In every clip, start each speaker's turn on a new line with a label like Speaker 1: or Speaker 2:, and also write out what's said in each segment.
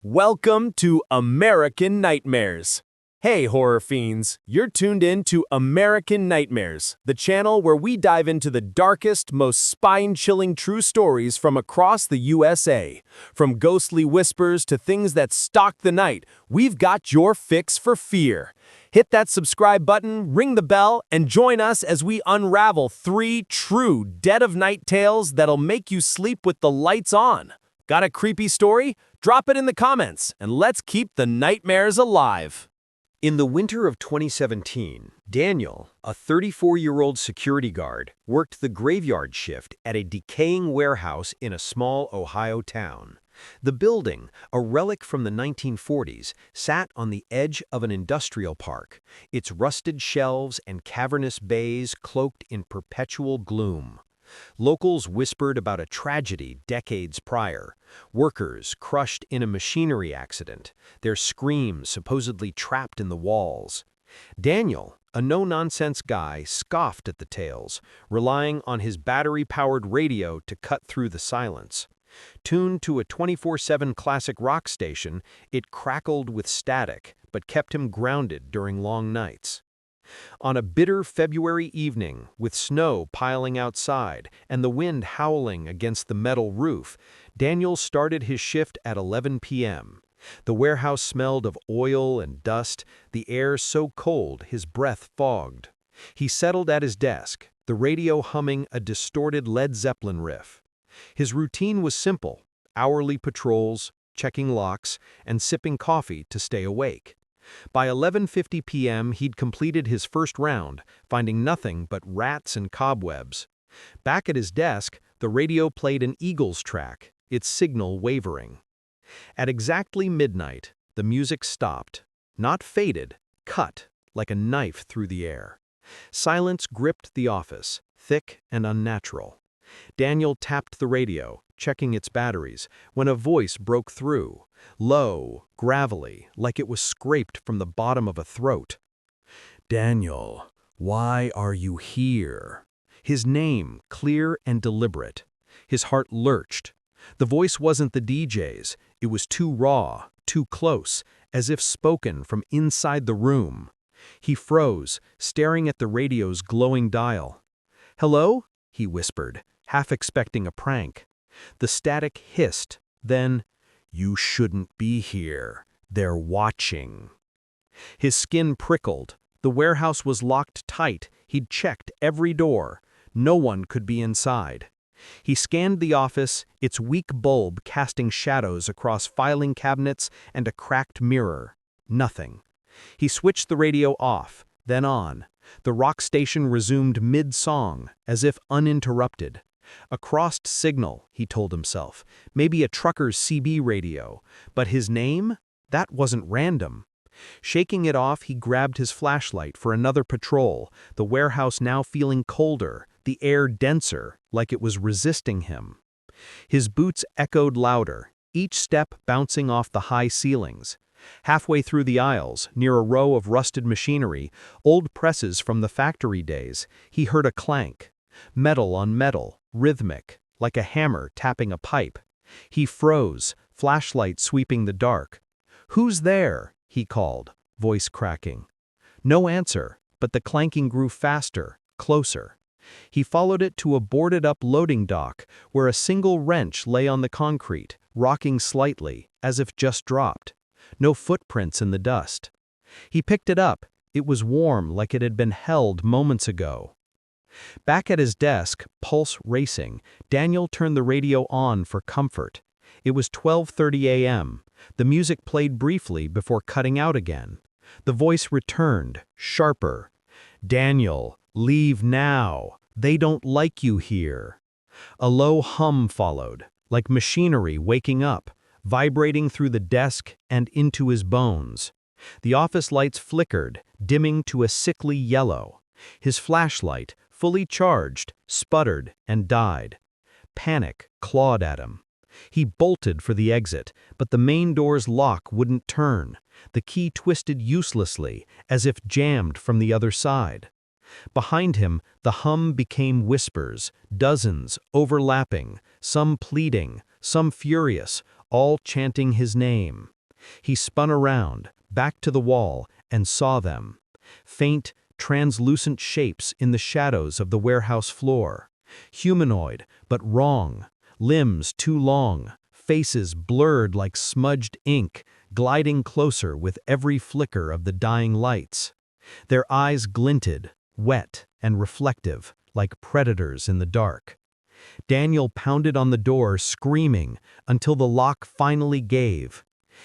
Speaker 1: Welcome to American Nightmares. Hey, horror fiends, you're tuned in to American Nightmares, the channel where we dive into the darkest, most spine-chilling true stories from across the USA. From ghostly whispers to things that stalk the night, we've got your fix for fear. Hit that subscribe button, ring the bell, and join us as we unravel 3 true dead-of-night tales that'll make you sleep with the lights on. Got a creepy story? Drop it in the comments, and let's keep the nightmares alive.
Speaker 2: In the winter of 2017, Daniel, a 34-year-old security guard, worked the graveyard shift at a decaying warehouse in a small Ohio town. The building, a relic from the 1940s, sat on the edge of an industrial park, its rusted shelves and cavernous bays cloaked in perpetual gloom. Locals whispered about a tragedy decades prior. Workers crushed in a machinery accident, their screams supposedly trapped in the walls. Daniel, a no-nonsense guy, scoffed at the tales, relying on his battery-powered radio to cut through the silence. Tuned to a 24/7 classic rock station, it crackled with static, but kept him grounded during long nights. On a bitter February evening, with snow piling outside and the wind howling against the metal roof, Daniel started his shift at 11 p.m. The warehouse smelled of oil and dust, the air so cold his breath fogged. He settled at his desk, the radio humming a distorted Led Zeppelin riff. His routine was simple: hourly patrols, checking locks, and sipping coffee to stay awake. By 11:50 p.m. he'd completed his first round, finding nothing but rats and cobwebs. Back at his desk, the radio played an Eagles track, its signal wavering. At exactly midnight, the music stopped. Not faded, cut, like a knife through the air. Silence gripped the office, thick and unnatural. Daniel tapped the radio, checking its batteries, when a voice broke through, low, gravelly, like it was scraped from the bottom of a throat. "Daniel, why are you here?" His name, clear and deliberate. His heart lurched. The voice wasn't the DJ's. It was too raw, too close, as if spoken from inside the room. He froze, staring at the radio's glowing dial. "Hello?" he whispered, half expecting a prank. The static hissed, then, "You shouldn't be here. They're watching." His skin prickled. The warehouse was locked tight. He'd checked every door. No one could be inside. He scanned the office, its weak bulb casting shadows across filing cabinets and a cracked mirror. Nothing. He switched the radio off, then on. The rock station resumed mid-song, as if uninterrupted. A crossed signal, he told himself, maybe a trucker's CB radio, but his name? That wasn't random. Shaking it off, he grabbed his flashlight for another patrol, the warehouse now feeling colder, the air denser, like it was resisting him. His boots echoed louder, each step bouncing off the high ceilings. Halfway through the aisles, near a row of rusted machinery, old presses from the factory days, he heard a clank. Metal on metal, rhythmic, like a hammer tapping a pipe. He froze, flashlight sweeping the dark. "Who's there?" he called, voice cracking. No answer, but the clanking grew faster, closer. He followed it to a boarded-up loading dock, where a single wrench lay on the concrete, rocking slightly, as if just dropped. No footprints in the dust. He picked it up. It was warm, like it had been held moments ago. Back at his desk, pulse racing, Daniel turned the radio on for comfort. It was 12:30 a.m. The music played briefly before cutting out again. The voice returned, sharper. "Daniel, leave now. They don't like you here." A low hum followed, like machinery waking up, vibrating through the desk and into his bones. The office lights flickered, dimming to a sickly yellow. His flashlight, fully charged, sputtered and died. Panic clawed at him. He bolted for the exit, but the main door's lock wouldn't turn. The key twisted uselessly, as if jammed from the other side. Behind him, the hum became whispers, dozens, overlapping, some pleading, some furious, all chanting his name. He spun around, back to the wall, and saw them. Faint, translucent shapes in the shadows of the warehouse floor. Humanoid, but wrong. Limbs too long, faces blurred like smudged ink, gliding closer with every flicker of the dying lights. Their eyes glinted, wet and reflective, like predators in the dark. Daniel pounded on the door, screaming, until the lock finally gave.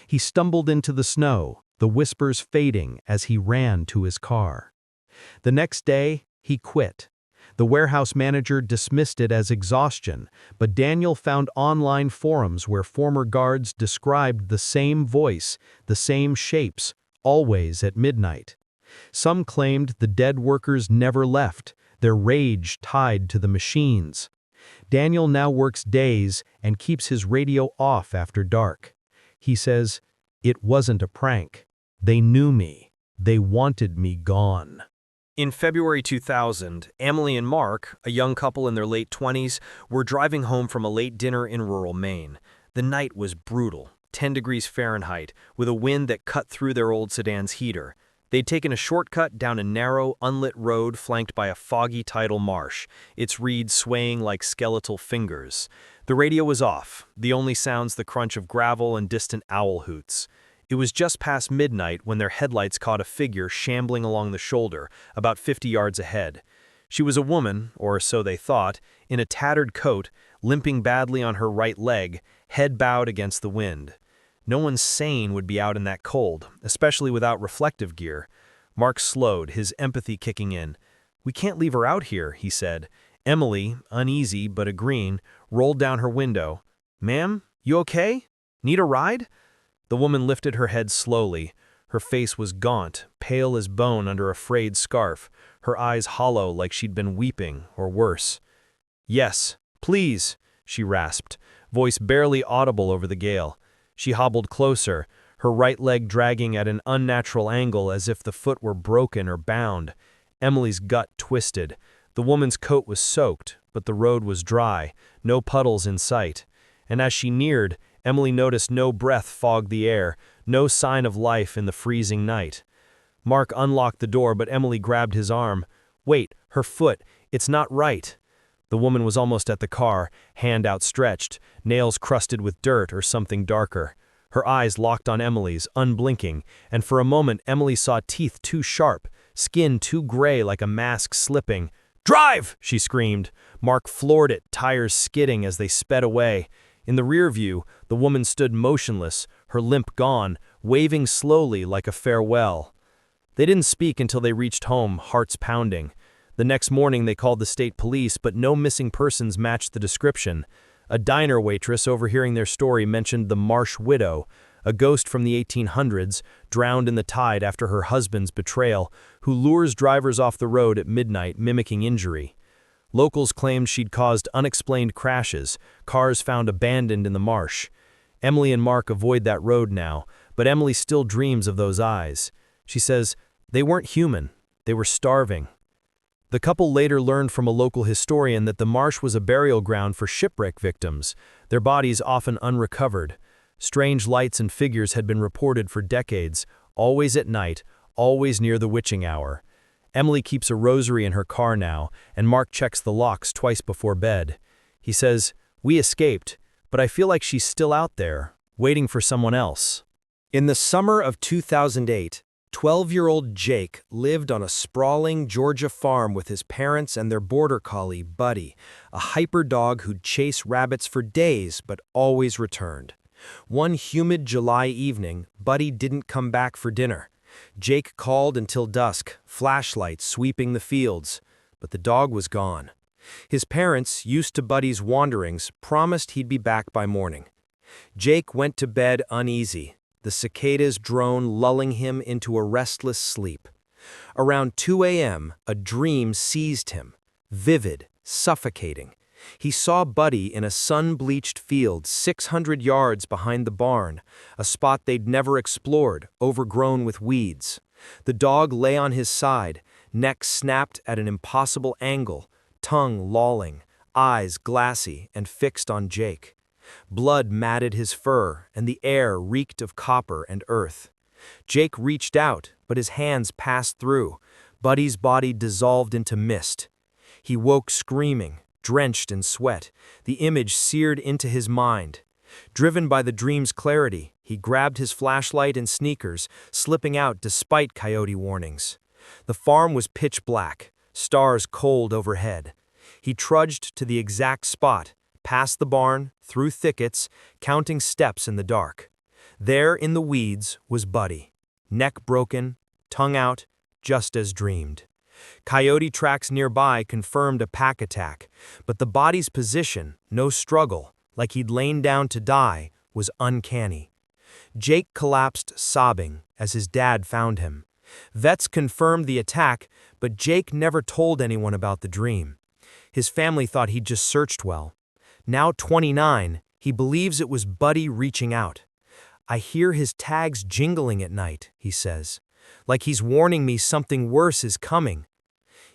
Speaker 2: He stumbled into the snow, the whispers fading as he ran to his car. The next day, he quit. The warehouse manager dismissed it as exhaustion, but Daniel found online forums where former guards described the same voice, the same shapes, always at midnight. Some claimed the dead workers never left, their rage tied to the machines. Daniel now works days and keeps his radio off after dark. He says, "It wasn't a prank. They knew me. They wanted me gone."
Speaker 3: In February 2000, Emily and Mark, a young couple in their late 20s, were driving home from a late dinner in rural Maine. The night was brutal, 10 degrees Fahrenheit, with a wind that cut through their old sedan's heater. They'd taken a shortcut down a narrow, unlit road flanked by a foggy tidal marsh, its reeds swaying like skeletal fingers. The radio was off, the only sounds the crunch of gravel and distant owl hoots. It was just past midnight when their headlights caught a figure shambling along the shoulder, about 50 yards ahead. She was a woman, or so they thought, in a tattered coat, limping badly on her right leg, head bowed against the wind. No one sane would be out in that cold, especially without reflective gear. Mark slowed, his empathy kicking in. "We can't leave her out here," he said. Emily, uneasy but agreeing, rolled down her window. "Ma'am, you okay? Need a ride?" The woman lifted her head slowly. Her face was gaunt, pale as bone under a frayed scarf, her eyes hollow like she'd been weeping, or worse. "Yes, please," she rasped, voice barely audible over the gale. She hobbled closer, her right leg dragging at an unnatural angle as if the foot were broken or bound. Emily's gut twisted. The woman's coat was soaked, but the road was dry, no puddles in sight. And as she neared, Emily noticed no breath fogged the air, no sign of life in the freezing night. Mark unlocked the door, but Emily grabbed his arm. "Wait, her foot, it's not right." The woman was almost at the car, hand outstretched, nails crusted with dirt or something darker. Her eyes locked on Emily's, unblinking, and for a moment Emily saw teeth too sharp, skin too gray like a mask slipping. "Drive!" she screamed. Mark floored it, tires skidding as they sped away. In the rear view, the woman stood motionless, her limp gone, waving slowly like a farewell. They didn't speak until they reached home, hearts pounding. The next morning they called the state police, but no missing persons matched the description. A diner waitress overhearing their story mentioned the Marsh widow, a ghost from the 1800s, drowned in the tide after her husband's betrayal, who lures drivers off the road at midnight, mimicking injury. Locals claimed she'd caused unexplained crashes, cars found abandoned in the marsh. Emily and Mark avoid that road now, but Emily still dreams of those eyes. She says, "They weren't human, they were starving." The couple later learned from a local historian that the marsh was a burial ground for shipwreck victims, their bodies often unrecovered. Strange lights and figures had been reported for decades, always at night, always near the witching hour. Emily keeps a rosary in her car now, and Mark checks the locks twice before bed. He says, "We escaped, but I feel like she's still out there, waiting for someone else." In the summer of 2008, 12-year-old Jake lived on a sprawling Georgia farm with his parents and their border collie, Buddy, a hyper dog who'd chase rabbits for days but always returned. One humid July evening, Buddy didn't come back for dinner. Jake called until dusk, flashlights sweeping the fields, but the dog was gone. His parents, used to Buddy's wanderings, promised he'd be back by morning. Jake went to bed uneasy, the cicadas' drone lulling him into a restless sleep. Around 2 a.m., a dream seized him, vivid, suffocating. He saw Buddy in a sun-bleached field 600 yards behind the barn, a spot they'd never explored, overgrown with weeds. The dog lay on his side, neck snapped at an impossible angle, tongue lolling, eyes glassy and fixed on Jake.
Speaker 1: Blood matted his fur, and the air reeked of copper and earth. Jake reached out, but his hands passed through. Buddy's body dissolved into mist. He woke screaming, drenched in sweat, the image seared into his mind. Driven by the dream's clarity, he grabbed his flashlight and sneakers, slipping out despite coyote warnings. The farm was pitch black, stars cold overhead. He trudged to the exact spot, past the barn, through thickets, counting steps in the dark. There in the weeds was Buddy, neck broken, tongue out, just as dreamed. Coyote tracks nearby confirmed a pack attack, but the body's position, no struggle, like he'd lain down to die, was uncanny. Jake collapsed sobbing as his dad found him. Vets confirmed the attack, but Jake never told anyone about the dream. His family thought he'd just searched well. Now 29, he believes it was Buddy reaching out. "I hear his tags jingling at night," he says, "like he's warning me something worse is coming."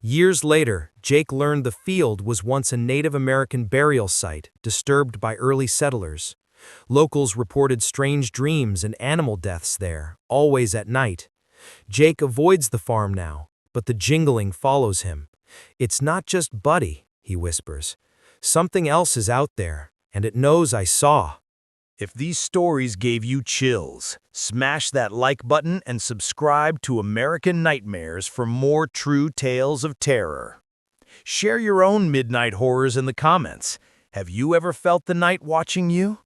Speaker 1: Years later, Jake learned the field was once a Native American burial site disturbed by early settlers. Locals reported strange dreams and animal deaths there, always at night. Jake avoids the farm now, but the jingling follows him. "It's not just Buddy," he whispers. "Something else is out there, and it knows I saw."
Speaker 4: If these stories gave you chills, smash that like button and subscribe to American Nightmares for more true tales of terror. Share your own midnight horrors in the comments. Have you ever felt the night watching you?